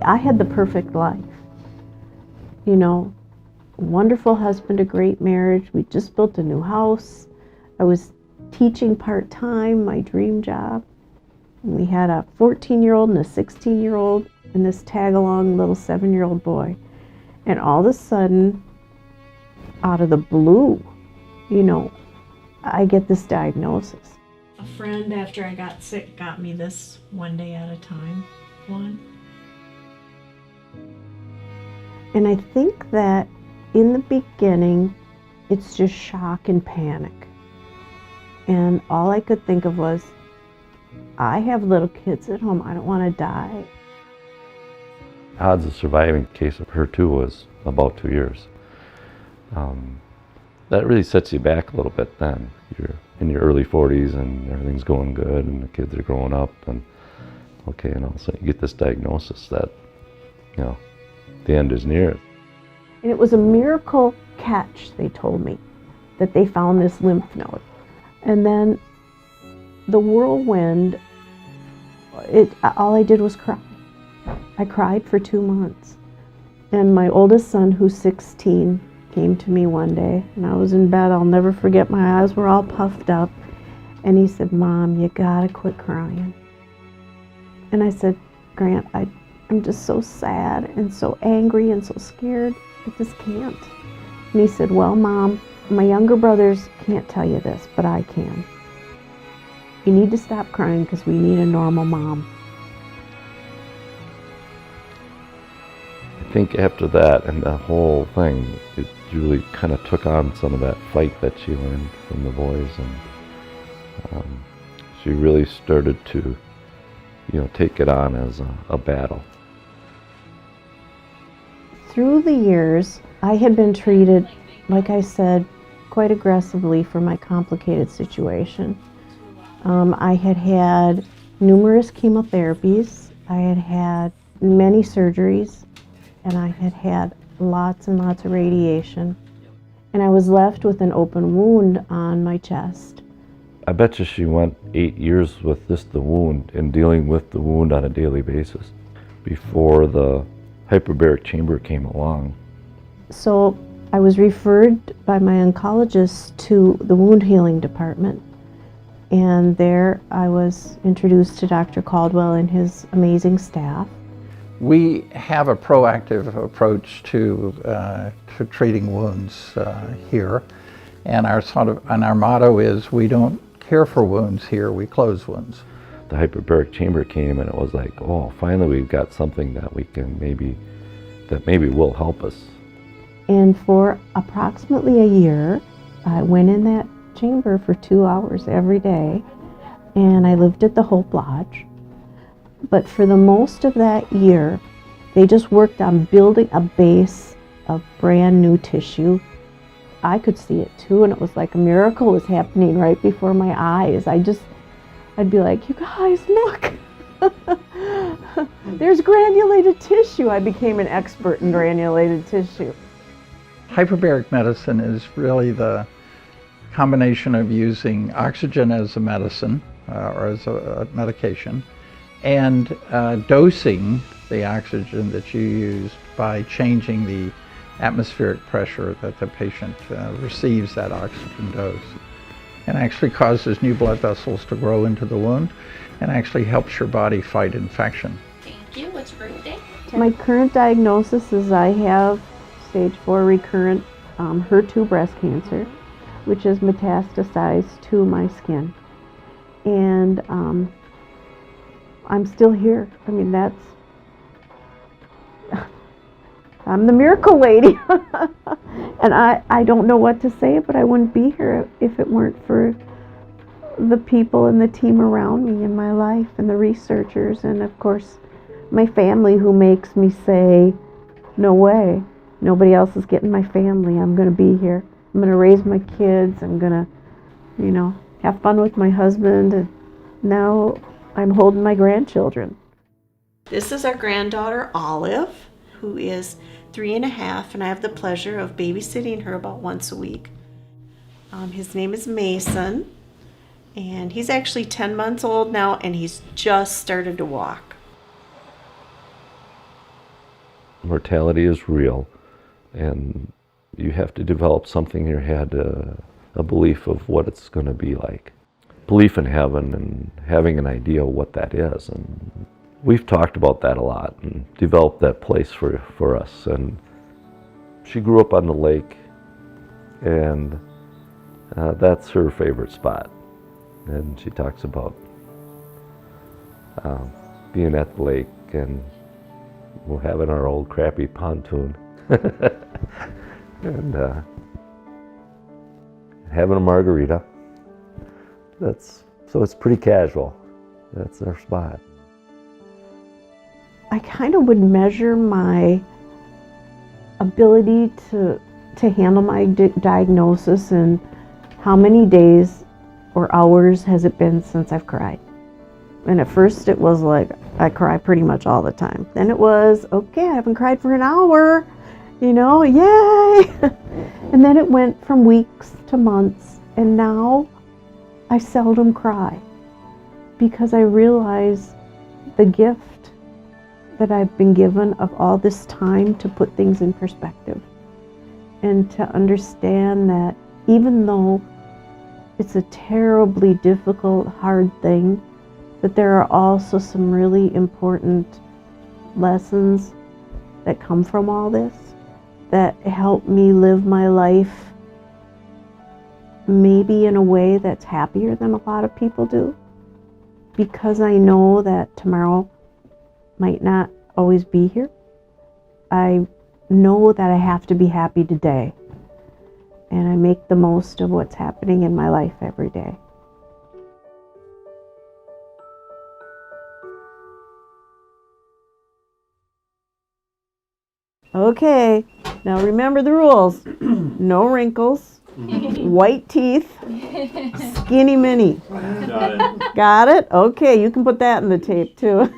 I had the perfect life. You know, wonderful husband, a great marriage. We just built a new house. I was teaching part-time, my dream job. And we had a 14-year-old and a 16-year-old and this tag-along little 7-year-old boy. And all of a sudden, out of the blue, you know, I get this diagnosis. A friend, after I got sick, got me this One Day at a Time one. And I think that in the beginning, it's just shock and panic. And all I could think of was, I have little kids at home, I don't want to die. Odds of surviving the case of HER2 was about 2 years. That really sets you back a little bit then. You're in your early 40s and everything's going good and the kids are growing up and okay, and all of a sudden you get this diagnosis that, you know, the end is near. And it was a miracle catch, they told me, that they found this lymph node. And then the whirlwind, all I did was cry. I cried for 2 months. And my oldest son, who's 16, came to me one day, and I was in bed. I'll never forget, my eyes were all puffed up. And he said, "Mom, you gotta quit crying." And I said, "Grant, I'm just so sad and so angry and so scared. I just can't." And he said, "Well, Mom, my younger brothers can't tell you this, but I can. You need to stop crying because we need a normal mom." I think after that and the whole thing, it really kind of took on some of that fight that she learned from the boys, and she really started to, you know, take it on as a battle. Through the years, I had been treated, like I said, quite aggressively for my complicated situation. I had had numerous chemotherapies, I had had many surgeries, and I had had lots and lots of radiation. And I was left with an open wound on my chest. I bet you she went 8 years with the wound and dealing with the wound on a daily basis before the hyperbaric chamber came along. So I was referred by my oncologist to the wound healing department. And there I was introduced to Dr. Caldwell and his amazing staff. We have a proactive approach to treating wounds here, and our motto is, we don't care for wounds here, we close wounds. The hyperbaric chamber came and it was like, oh, finally we've got something that we can maybe will help us. And for approximately a year, I went in that chamber for 2 hours every day, and I lived at the Hope Lodge. But for the most of that year, they just worked on building a base of brand new tissue. I could see it too, and it was like a miracle was happening right before my eyes. I'd be like, "You guys, look, there's granulated tissue." I became an expert in granulated tissue. Hyperbaric medicine is really the combination of using oxygen as a medicine or as a medication, and dosing the oxygen that you use by changing the atmospheric pressure that the patient receives that oxygen dose. And actually causes new blood vessels to grow into the wound and actually helps your body fight infection. Thank you. What's your birthday? My current diagnosis is I have stage 4 recurrent HER2 breast cancer, which is metastasized to my skin. And I'm still here. I mean, I'm the miracle lady. And I don't know what to say, but I wouldn't be here if it weren't for the people and the team around me in my life, and the researchers, and of course my family, who makes me say, no way, nobody else is getting my family. I'm going to be here. I'm going to raise my kids. I'm going to, have fun with my husband, and now I'm holding my grandchildren. This is our granddaughter, Olive, who is 3.5, and I have the pleasure of babysitting her about once a week. His name is Mason, and he's actually 10 months old now, and he's just started to walk. mortality is real, and you have to develop something in your head, a belief of what it's going to be like. Belief in heaven and having an idea of what that is. And we've talked about that a lot and developed that place for us. And she grew up on the lake, and that's her favorite spot. And she talks about being at the lake and having our old crappy pontoon and having a margarita. So it's pretty casual. That's our spot. I kind of would measure my ability to handle my diagnosis and how many days or hours has it been since I've cried. And at first it was like, I cry pretty much all the time. Then it was, okay, I haven't cried for an hour, you know, yay! And then it went from weeks to months, and now I seldom cry because I realize the gift that I've been given of all this time to put things in perspective and to understand that even though it's a terribly difficult, hard thing, that there are also some really important lessons that come from all this that help me live my life maybe in a way that's happier than a lot of people do, because I know that tomorrow might not always be here. I know that I have to be happy today, and I make the most of what's happening in my life every day. Okay, now remember the rules. No wrinkles, white teeth, skinny mini. Got it. Got it? Okay, you can put that in the tape too.